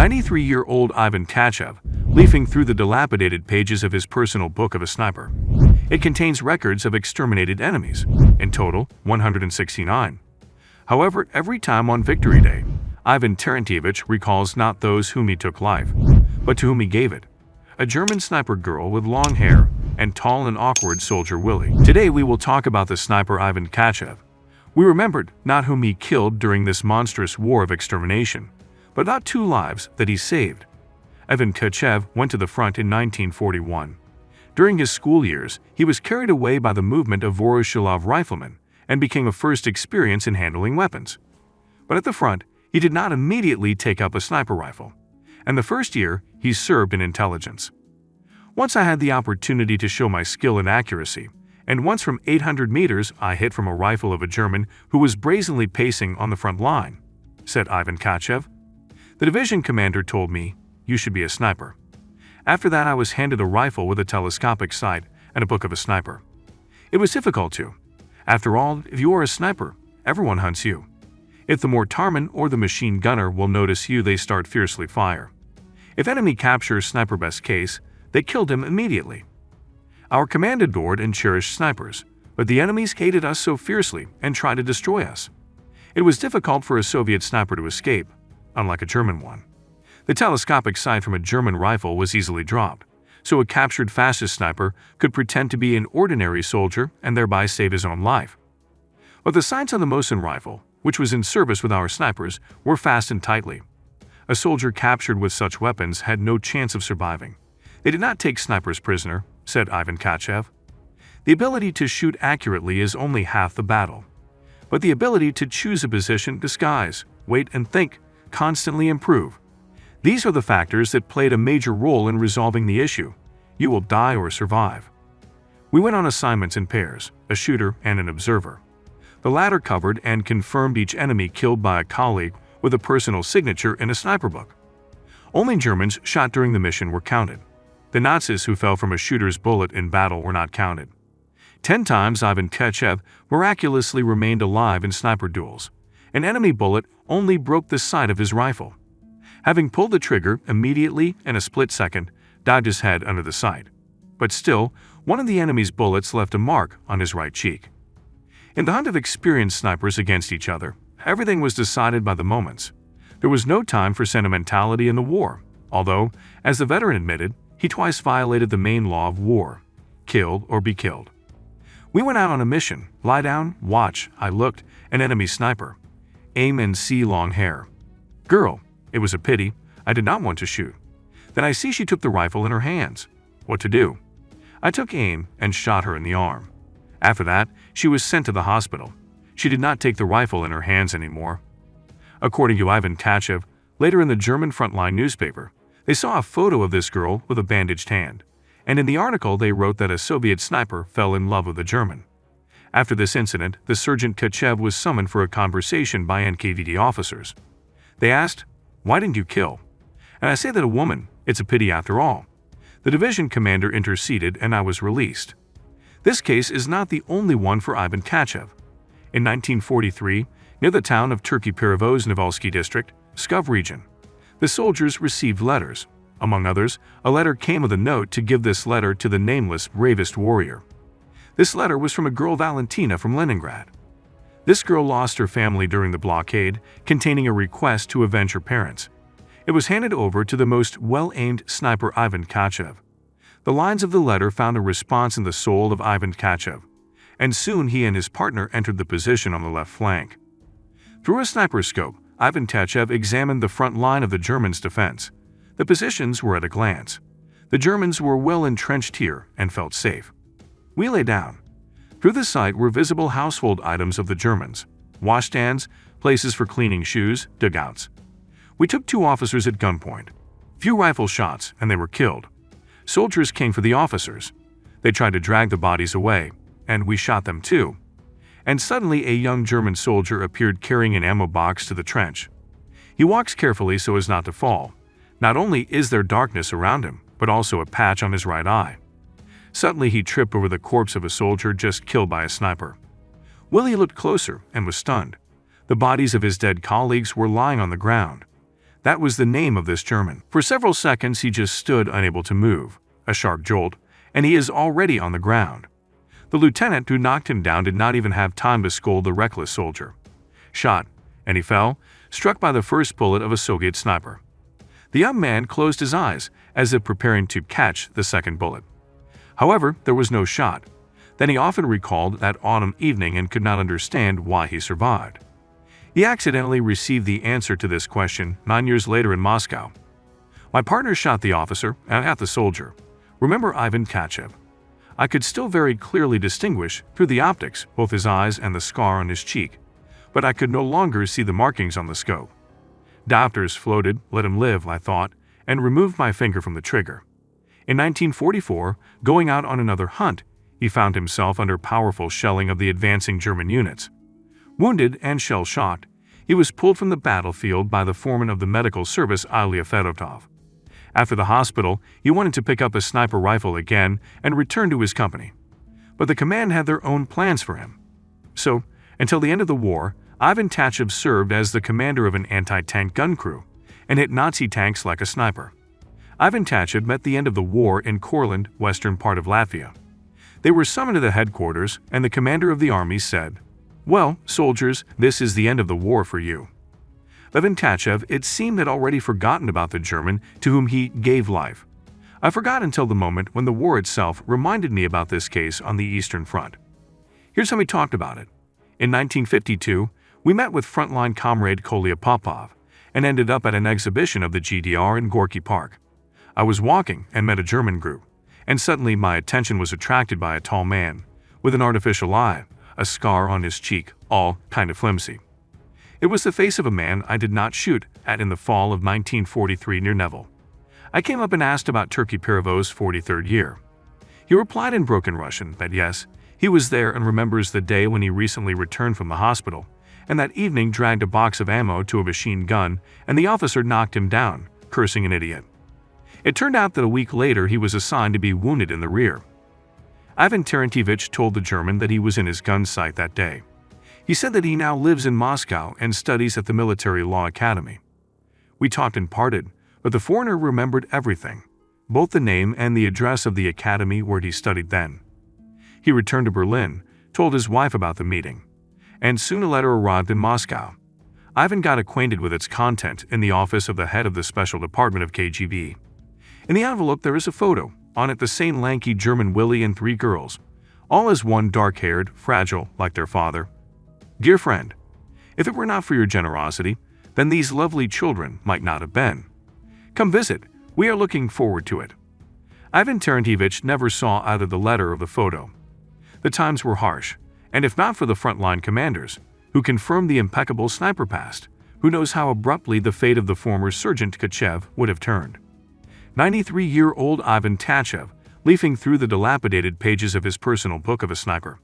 93-year-old Ivan Tkachev, leafing through the dilapidated pages of his personal book of a sniper. It contains records of exterminated enemies, in total 169. However, every time on Victory Day, Ivan Tkachev recalls not those whom he took life, but to whom he gave it. A German sniper girl with long hair and tall and awkward soldier Willie. Today we will talk about the sniper Ivan Tkachev. We remembered not whom he killed during this monstrous war of extermination, but not 2 lives that he saved. Ivan Tkachev went to the front in 1941. During his school years, he was carried away by the movement of Voroshilov riflemen and became a first experience in handling weapons. But at the front, he did not immediately take up a sniper rifle, and the first year he served in intelligence. Once I had the opportunity to show my skill and accuracy, and once from 800 meters I hit from a rifle of a German who was brazenly pacing on the front line, said Ivan Tkachev. The division commander told me, "You should be a sniper." After that I was handed a rifle with a telescopic sight and a book of a sniper. It was difficult too. After all, if you are a sniper, everyone hunts you. If the mortarman or the machine gunner will notice you, they start fiercely fire. If enemy captures sniper best case, they killed him immediately. Our command adored and cherished snipers, but the enemies hated us so fiercely and tried to destroy us. It was difficult for a Soviet sniper to escape, unlike a German one. The telescopic sight from a German rifle was easily dropped, so a captured fascist sniper could pretend to be an ordinary soldier and thereby save his own life. But the sights on the Mosin rifle, which was in service with our snipers, were fastened tightly. A soldier captured with such weapons had no chance of surviving. They did not take snipers prisoner, said Ivan Tkachev. The ability to shoot accurately is only half the battle. But the ability to choose a position, disguise, wait and think, constantly improve. These are the factors that played a major role in resolving the issue. You will die or survive. We went on assignments in pairs, a shooter and an observer. The latter covered and confirmed each enemy killed by a colleague with a personal signature in a sniper book. Only Germans shot during the mission were counted. The Nazis who fell from a shooter's bullet in battle were not counted. 10 times Ivan Tkachev miraculously remained alive in sniper duels. An enemy bullet only broke the sight of his rifle. Having pulled the trigger immediately in a split second, dived his head under the sight. But still, one of the enemy's bullets left a mark on his right cheek. In the hunt of experienced snipers against each other, everything was decided by the moments. There was no time for sentimentality in the war, although, as the veteran admitted, he twice violated the main law of war: kill or be killed. We went out on a mission, lie down, watch, I looked, an enemy sniper. Aim and see long hair. Girl, it was a pity, I did not want to shoot. Then I see she took the rifle in her hands. What to do? I took aim and shot her in the arm. After that, she was sent to the hospital. She did not take the rifle in her hands anymore. According to Ivan Tkachev, later in the German frontline newspaper, they saw a photo of this girl with a bandaged hand, and in the article they wrote that a Soviet sniper fell in love with a German. After this incident, the Sergeant Kachev was summoned for a conversation by NKVD officers. They asked, "Why didn't you kill?" And I say that a woman, it's a pity after all. The division commander interceded and I was released. This case is not the only one for Ivan Tkachev. In 1943, near the town of Turkey Peravoz Novolsky district, Pskov region, the soldiers received letters. Among others, a letter came with a note to give this letter to the nameless bravest warrior. This letter was from a girl Valentina from Leningrad. This girl lost her family during the blockade, containing a request to avenge her parents. It was handed over to the most well-aimed sniper Ivan Tkachev. The lines of the letter found a response in the soul of Ivan Tkachev, and soon he and his partner entered the position on the left flank. Through a sniper scope, Ivan Tkachev examined the front line of the Germans' defense. The positions were at a glance. The Germans were well entrenched here and felt safe. We lay down. Through the sight were visible household items of the Germans: washstands, places for cleaning shoes, dugouts. We took 2 officers at gunpoint. Few rifle shots, and they were killed. Soldiers came for the officers. They tried to drag the bodies away, and we shot them too. And suddenly a young German soldier appeared carrying an ammo box to the trench. He walks carefully so as not to fall. Not only is there darkness around him, but also a patch on his right eye. Suddenly he tripped over the corpse of a soldier just killed by a sniper. Willie looked closer and was stunned. The bodies of his dead colleagues were lying on the ground. That was the name of this German. For several seconds he just stood unable to move, a sharp jolt, and he is already on the ground. The lieutenant who knocked him down did not even have time to scold the reckless soldier. Shot, and he fell, struck by the first bullet of a Soviet sniper. The young man closed his eyes, as if preparing to catch the second bullet. However, there was no shot. Then he often recalled that autumn evening and could not understand why he survived. He accidentally received the answer to this question 9 years later in Moscow. My partner shot the officer and at the soldier. Remember Ivan Tkachev? I could still very clearly distinguish, through the optics, both his eyes and the scar on his cheek, but I could no longer see the markings on the scope. Doctors floated, let him live, I thought, and removed my finger from the trigger. In 1944, going out on another hunt, he found himself under powerful shelling of the advancing German units. Wounded and shell-shocked, he was pulled from the battlefield by the foreman of the medical service, Ilya Fedotov. After the hospital, he wanted to pick up a sniper rifle again and return to his company. But the command had their own plans for him. So, until the end of the war, Ivan Tkachev served as the commander of an anti-tank gun crew and hit Nazi tanks like a sniper. Ivan Tkachev met the end of the war in Courland, western part of Latvia. They were summoned to the headquarters, and the commander of the army said, "Well, soldiers, this is the end of the war for you." Ivan Tkachev, it seemed, had already forgotten about the German to whom he gave life. I forgot until the moment when the war itself reminded me about this case on the Eastern Front. Here's how we talked about it. In 1952, we met with frontline comrade Kolya Popov and ended up at an exhibition of the GDR in Gorky Park. I was walking and met a German group, and suddenly my attention was attracted by a tall man with an artificial eye, a scar on his cheek, all kind of flimsy. It was the face of a man I did not shoot at in the fall of 1943 near Neville. I came up and asked about Turkey Perevoz's 43rd year. He replied in broken Russian that yes, he was there and remembers the day when he recently returned from the hospital, and that evening dragged a box of ammo to a machine gun, and the officer knocked him down, cursing an idiot. It turned out that a week later he was assigned to be wounded in the rear. Ivan Tkachev told the German that he was in his gun sight that day. He said that he now lives in Moscow and studies at the Military Law Academy. We talked and parted, but the foreigner remembered everything, both the name and the address of the academy where he studied then. He returned to Berlin, told his wife about the meeting, and soon a letter arrived in Moscow. Ivan got acquainted with its content in the office of the head of the special department of KGB. In the envelope there is a photo, on it the same lanky German Willie and 3 girls, all as one dark-haired, fragile, like their father. Dear friend, if it were not for your generosity, then these lovely children might not have been. Come visit, we are looking forward to it. Ivan Tkachev never saw either the letter or the photo. The times were harsh, and if not for the frontline commanders, who confirmed the impeccable sniper past, who knows how abruptly the fate of the former Sergeant Kachev would have turned. 93-year-old Ivan Tkachev, leafing through the dilapidated pages of his personal book of a sniper.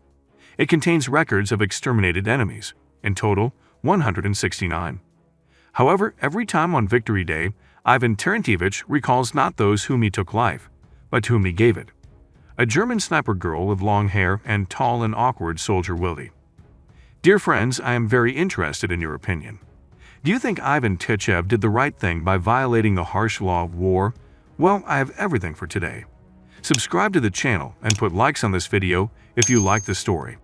It contains records of exterminated enemies, in total 169. However, every time on Victory Day, Ivan Tkachev recalls not those whom he took life, but to whom he gave it. A German sniper girl with long hair and tall and awkward soldier Willie. Dear friends, I am very interested in your opinion. Do you think Ivan Tkachev did the right thing by violating the harsh law of war? Well, I have everything for today. Subscribe to the channel and put likes on this video if you like the story.